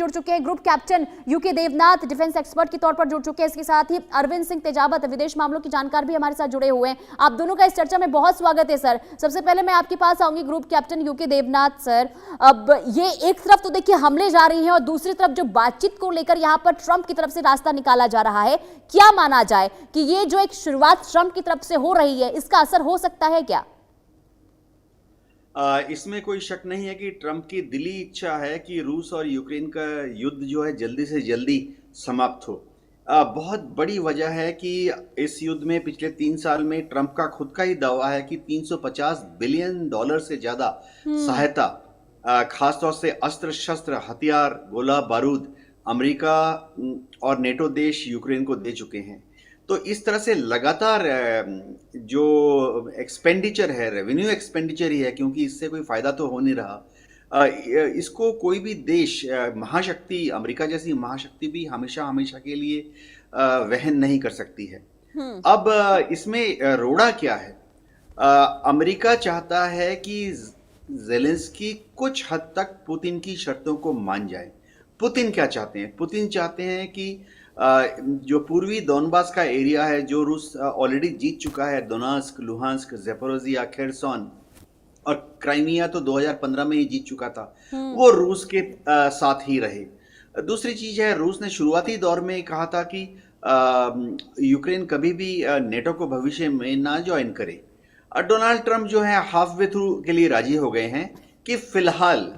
जुड़ चुके हैं, group captain UK Devnath defence expert के तौर पर जुड़ चुके हैं। इसके साथ ही अरविंद सिंह तेजावत विदेश मामलों की जानकार भी हमारे साथ जुड़े हुए हैं। आप दोनों का इस चर्चा में बहुत स्वागत है सर। सबसे पहले मैं आपके पास आऊंगी group captain UK Devnath sir. अब ये एक तरफ तो देखिए हमले जा रही हैं और दूसरी तरफ जो बातचीत को लेकर यहाँ पर ट्रंप की तरफ से रास्ता निकाला जा रहा है, क्या माना जाए कि ये जो एक शुरुआत ट्रंप की तरफ से हो रही है, इसका असर हो सकता है क्या? इसमें कोई शक नहीं है कि ट्रंप की दिली इच्छा है कि रूस और यूक्रेन का युद्ध जो है जल्दी से जल्दी समाप्त हो। बहुत बड़ी वजह है कि इस युद्ध में पिछले 3 साल में ट्रंप का खुद का ही दावा है कि 350 बिलियन डॉलर से ज्यादा सहायता, खासतौर से अस्त्र शस्त्र, हथियार, गोला बारूद अमेरिका और नेटो देश यूक्रेन को दे चुके हैं। तो इस तरह से लगातार जो एक्सपेंडिचर है, रेवेन्यू एक्सपेंडिचर ही है, क्योंकि इससे कोई फायदा तो हो नहीं रहा। इसको कोई भी देश, महाशक्ति अमेरिका जैसी महाशक्ति भी हमेशा हमेशा के लिए वहन नहीं कर सकती है। अब इसमें रोड़ा क्या है? अमेरिका चाहता है कि जेलेंस्की कुछ हद तक पुतिन की शर्तों को मान जाए। पुतिन क्या चाहते हैं? पुतिन चाहते हैं कि जो पूर्वी दोनबास का एरिया है, जो रूस ऑलरेडी जीत चुका है, दोनेत्स्क, लुहांस्क, ज़ेपोरोजिया, खेरसोन और क्राइमिया तो 2015 में ही जीत चुका था, वो रूस के साथ ही रहे। दूसरी चीज है, रूस ने शुरुआती दौर में कहा था कि यूक्रेन कभी भी नेटो को भविष्य में ना ज्वाइन करे। डोनाल्ड ट्रंप जो है हाफ वे थ्रू के लिए राजी हो गए हैं कि फिलहाल,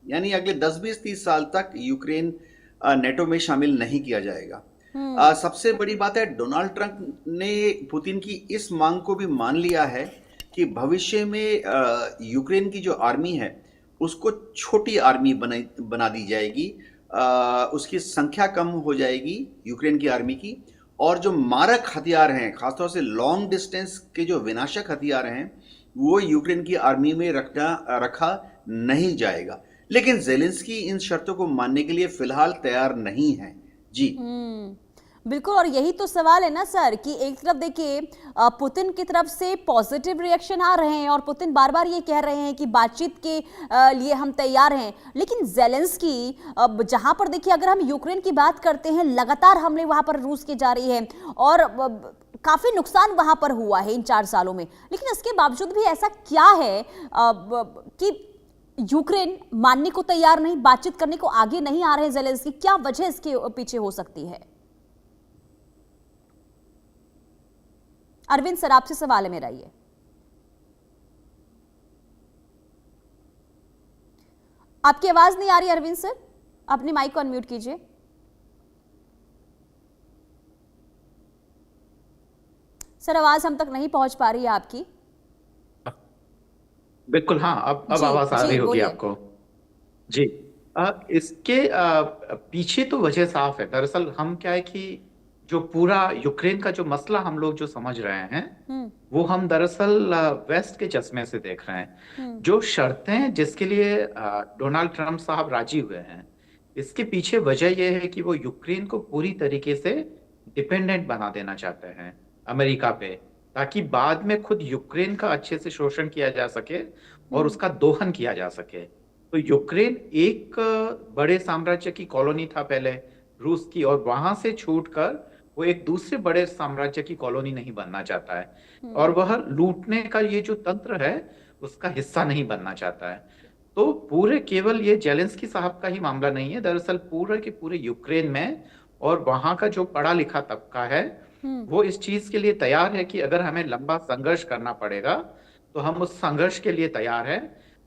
यानी अगले 10-20-30 साल तक यूक्रेन नेटो में शामिल नहीं किया जाएगा। सबसे बड़ी बात है, डोनाल्ड ट्रंप ने पुतिन की इस मांग को भी मान लिया है कि भविष्य में यूक्रेन की जो आर्मी है उसको छोटी आर्मी बना दी जाएगी, उसकी संख्या कम हो जाएगी यूक्रेन की आर्मी की, और जो मारक हथियार हैं, खासतौर से लॉन्ग डिस्टेंस के जो विनाशक हथियार हैं, वो यूक्रेन की आर्मी में रखा नहीं जाएगा। लेकिन जेलेंस्की इन शर्तों को मानने के लिए फिलहाल तैयार नहीं है। जी बिल्कुल, और यही तो सवाल है ना सर कि एक तरफ देखिए पुतिन की तरफ से पॉजिटिव रिएक्शन आ रहे हैं और पुतिन बार बार ये कह रहे हैं कि बातचीत के लिए हम तैयार हैं, लेकिन जेलेंस्की जहां पर देखिए, अगर हम यूक्रेन की बात करते हैं, लगातार हमले वहां पर रूस के जा रही है और काफी नुकसान वहां पर हुआ है इन 4 सालों में, लेकिन इसके बावजूद भी ऐसा क्या है कि यूक्रेन मानने को तैयार नहीं, बातचीत करने को आगे नहीं आ रहे जेलेंस्की? क्या वजह इसके पीछे हो सकती है? अरविंद सर, आपसे सवाल है मेरा ये। आपकी आवाज नहीं आ रही अरविंद सर, अपनी माइक को अनम्यूट कीजिए। सर, आवाज हम तक नहीं पहुंच पा रही है आपकी। बिल्कुल, हाँ, अब आवाज आ रही होगी आपको। जी, इसके पीछे तो वजह साफ है। दरअसल हम क्या है कि जो पूरा यूक्रेन का जो मसला हम लोग जो समझ रहे हैं, वो हम दरअसल वेस्ट के चश्मे से देख रहे हैं। जो शर्तें जिसके लिए डोनाल्ड ट्रंप साहब राजी हुए हैं, इसके पीछे वजह यह है कि वो यूक्रेन को पूरी तरीके से डिपेंडेंट बना देना चाहते हैं अमेरिका पे, ताकि बाद में खुद यूक्रेन का अच्छे से शोषण किया जा सके और उसका दोहन किया जा सके। तो यूक्रेन एक बड़े साम्राज्य की कॉलोनी था पहले रूस की, और वहां से छूटकर वो एक दूसरे बड़े साम्राज्य की कॉलोनी नहीं बनना चाहता है, और वह लूटने का ये जो तंत्र है उसका हिस्सा नहीं बनना चाहता है। तो पूरे केवल ये जेलेंस्की साहब का ही मामला नहीं है, दरअसल पूरे के पूरे यूक्रेन में और वहां का जो पढ़ा लिखा तबका है वो इस चीज के लिए तैयार है कि अगर हमें लंबा संघर्ष करना पड़ेगा तो हम उस संघर्ष के लिए तैयार हैं।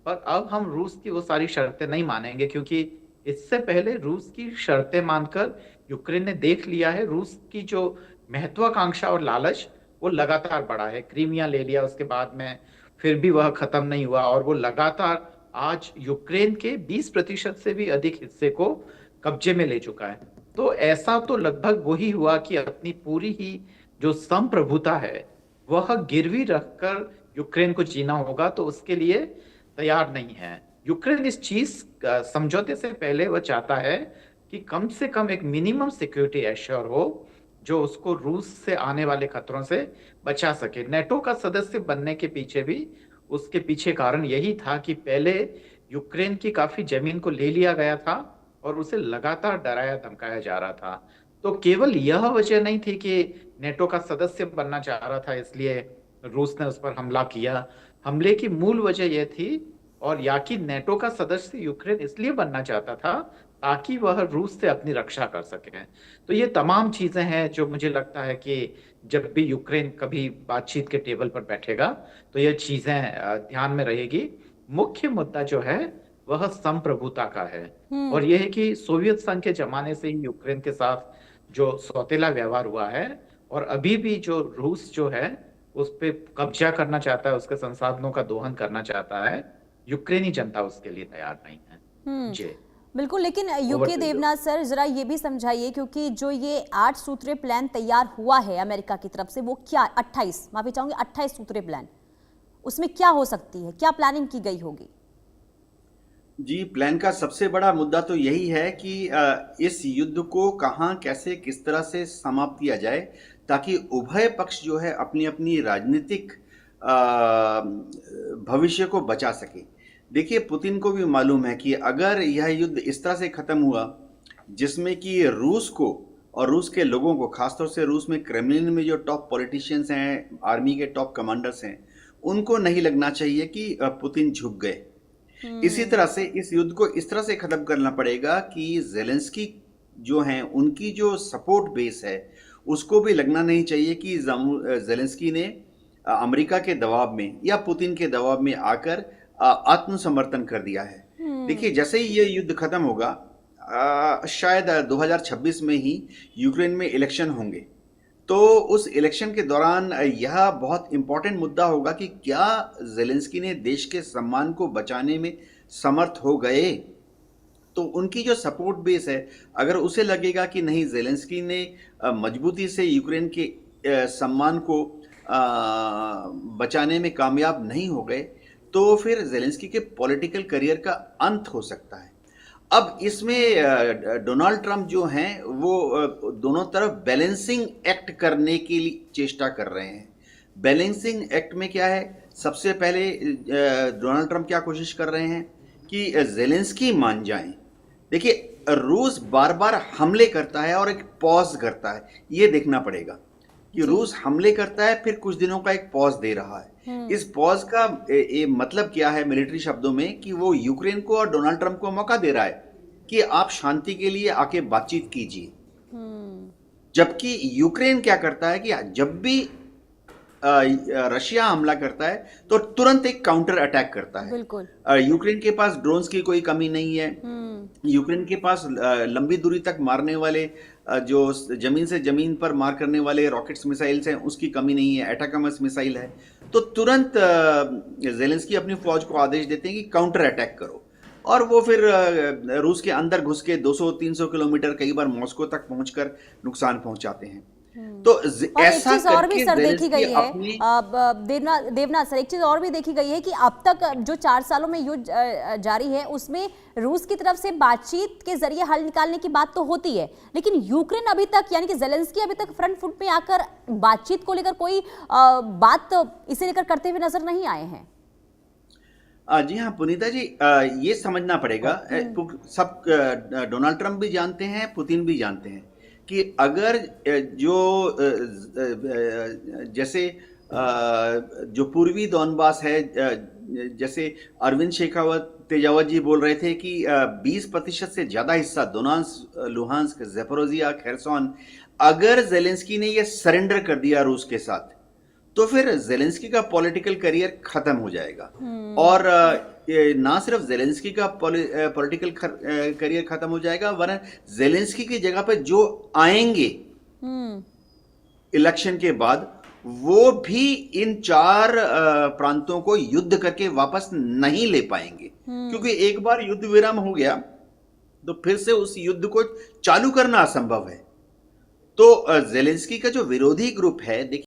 पर अब हम रूस की वो सारी शर्तें नहीं मानेंगे, क्योंकि इससे पहले रूस की शर्तें मानकर यूक्रेन ने देख लिया है रूस की जो महत्वाकांक्षा और लालच वो लगातार बढ़ा है। क्रीमिया ले लिया उसके बाद में, फिर भी वह खत्म नहीं हुआ, और वो लगातार आज यूक्रेन के 20% से भी अधिक हिस्से को कब्जे में ले चुका है। तो ऐसा तो लगभग वही हुआ कि अपनी पूरी ही जो संप्रभुता है वह गिरवी रखकर यूक्रेन को जीना होगा, तो उसके लिए तैयार नहीं है। यूक्रेन इस चीज समझौते से पहले वह चाहता है कि कम से कम एक मिनिमम सिक्योरिटी एश्योर हो जो उसको रूस से आने वाले खतरों से बचा सके। नेटो का सदस्य बनने के पीछे भी उसके पीछे कारण यही था कि पहले यूक्रेन की काफी जमीन को ले लिया गया था और उसे लगातार डराया धमकाया जा रहा था। तो केवल यह वजह नहीं थी कि नेटो का सदस्य बनना चाह रहा था इसलिए रूस ने उस पर हमला किया। हमले की मूल वजह यह थी, और या कि नेटो का सदस्य यूक्रेन इसलिए बनना चाहता था ताकि वह रूस से अपनी रक्षा कर सके। तो ये तमाम चीजें हैं जो मुझे लगता है कि जब भी यूक्रेन कभी बातचीत के टेबल पर बैठेगा तो ये चीजें ध्यान में रहेगी। मुख्य मुद्दा जो है वह संप्रभुता का है, और यह है कि सोवियत संघ के जमाने से ही यूक्रेन के साथ जो सौतेला व्यवहार हुआ है, और अभी भी जो रूस जो है उस पे कब्जा करना चाहता है, उसके संसाधनों का दोहन करना चाहता है, यूक्रेनी जनता उसके लिए तैयार नहीं है। जी बिल्कुल, लेकिन over UK to you. Devnath sir जरा ये भी समझाइए, क्योंकि जो ये 8 सूत्रीय प्लान तैयार हुआ है अमेरिका की तरफ से, वो क्या 28 माफी चाहूंगी 28 सूत्रीय प्लान, उसमें क्या हो सकती है, क्या प्लानिंग की गई होगी? जी, प्लान का सबसे बड़ा मुद्दा तो यही है कि इस युद्ध को कहाँ, कैसे, किस तरह से समाप्त किया जाए ताकि उभय पक्ष जो है अपनी अपनी राजनीतिक भविष्य को बचा सके। देखिए, पुतिन को भी मालूम है कि अगर यह युद्ध इस तरह से खत्म हुआ जिसमें कि रूस को और रूस के लोगों को, खासतौर से रूस में क्रेमलिन में जो टॉप पॉलिटिशियंस हैं, आर्मी के टॉप कमांडर्स हैं, उनको नहीं लगना चाहिए कि पुतिन झुक गए। इसी तरह से इस युद्ध को इस तरह से खत्म करना पड़ेगा कि जेलेंस्की जो हैं, उनकी जो सपोर्ट बेस है उसको भी लगना नहीं चाहिए कि जेलेंस्की ने अमेरिका के दबाव में या पुतिन के दबाव में आकर आत्मसमर्थन कर दिया है। देखिए, जैसे ही ये युद्ध खत्म होगा, शायद 2026 में ही यूक्रेन में इलेक्शन होंगे, तो उस इलेक्शन के दौरान यह बहुत इंपॉर्टेंट मुद्दा होगा कि क्या जेलेंस्की ने देश के सम्मान को बचाने में समर्थ हो गए। तो उनकी जो सपोर्ट बेस है, अगर उसे लगेगा कि नहीं, जेलेंस्की ने मजबूती से यूक्रेन के सम्मान को बचाने में कामयाब नहीं हो गए, तो फिर जेलेंस्की के पॉलिटिकल करियर का अंत हो सकता है। अब इसमें डोनाल्ड ट्रंप जो हैं वो दोनों तरफ बैलेंसिंग एक्ट करने की चेष्टा कर रहे हैं। बैलेंसिंग एक्ट में क्या है? सबसे पहले डोनाल्ड ट्रंप क्या कोशिश कर रहे हैं कि जेलेंस्की मान जाएं। देखिए, रूस बार बार हमले करता है और एक पॉज करता है, ये देखना पड़ेगा कि रूस हमले करता है फिर कुछ दिनों का एक पॉज दे रहा है। इस पॉज का मतलब क्या है मिलिट्री शब्दों में? कि वो यूक्रेन को और डोनाल्ड ट्रंप को मौका दे रहा है कि आप शांति के लिए आके बातचीत कीजिए। जबकि यूक्रेन क्या करता है कि जब भी रशिया हमला करता है तो तुरंत एक काउंटर अटैक करता है। बिल्कुल। यूक्रेन के पास ड्रोन्स की कोई कमी नहीं है। यूक्रेन के पास लंबी दूरी तक मारने वाले, जो जमीन से जमीन पर मार करने वाले रॉकेट्स मिसाइल्स हैं, उसकी कमी नहीं है। एटाकमस मिसाइल है। तो तुरंत जेलेंस्की अपनी फौज को आदेश देते हैं कि काउंटर अटैक करो, और वो फिर रूस के अंदर घुस के 200-300 किलोमीटर, कई बार मॉस्को तक पहुंचकर नुकसान पहुंचाते हैं। तो और ऐसा एक चीज और भी सर देखी गई है, अपनी देवनाथ सर, एक चीज और भी देखी गई है कि अब तक जो 4 सालों में युद्ध जारी है उसमें रूस की तरफ से बातचीत के जरिए हल निकालने की बात तो होती है, लेकिन यूक्रेन अभी तक, यानी कि जेलेंस्की अभी तक फ्रंट फुट पे आकर बातचीत को लेकर कोई बात इसे लेकर करते हुए नजर नहीं आए हैं। जी हाँ पुनीता जी, ये समझना पड़ेगा, सब डोनाल्ड ट्रंप भी जानते हैं, पुतिन भी जानते हैं कि अगर जो जैसे जो पूर्वी दोनबास है, जैसे अरविंद शेखावत तेजावत जी बोल रहे थे कि 20% से ज्यादा हिस्सा दोनेत्स्क, लुहांस्क, ज़ेपोरोजिया, खेरसोन, अगर जेलेंस्की ने ये सरेंडर कर दिया रूस के साथ, तो फिर जेलेंस्की का पॉलिटिकल करियर खत्म हो जाएगा। और ना सिर्फ जेलेंस्की का पॉलिटिकल करियर खत्म हो जाएगा, वरन जेलेंस्की की जगह पे जो आएंगे इलेक्शन के बाद, वो भी इन 4 प्रांतों को युद्ध करके वापस नहीं ले पाएंगे, क्योंकि एक बार युद्ध विराम हो गया तो फिर से उस युद्ध को चालू करना असंभव है। तो जेलेंस्की का जो विरोधी ग्रुप है, देखिए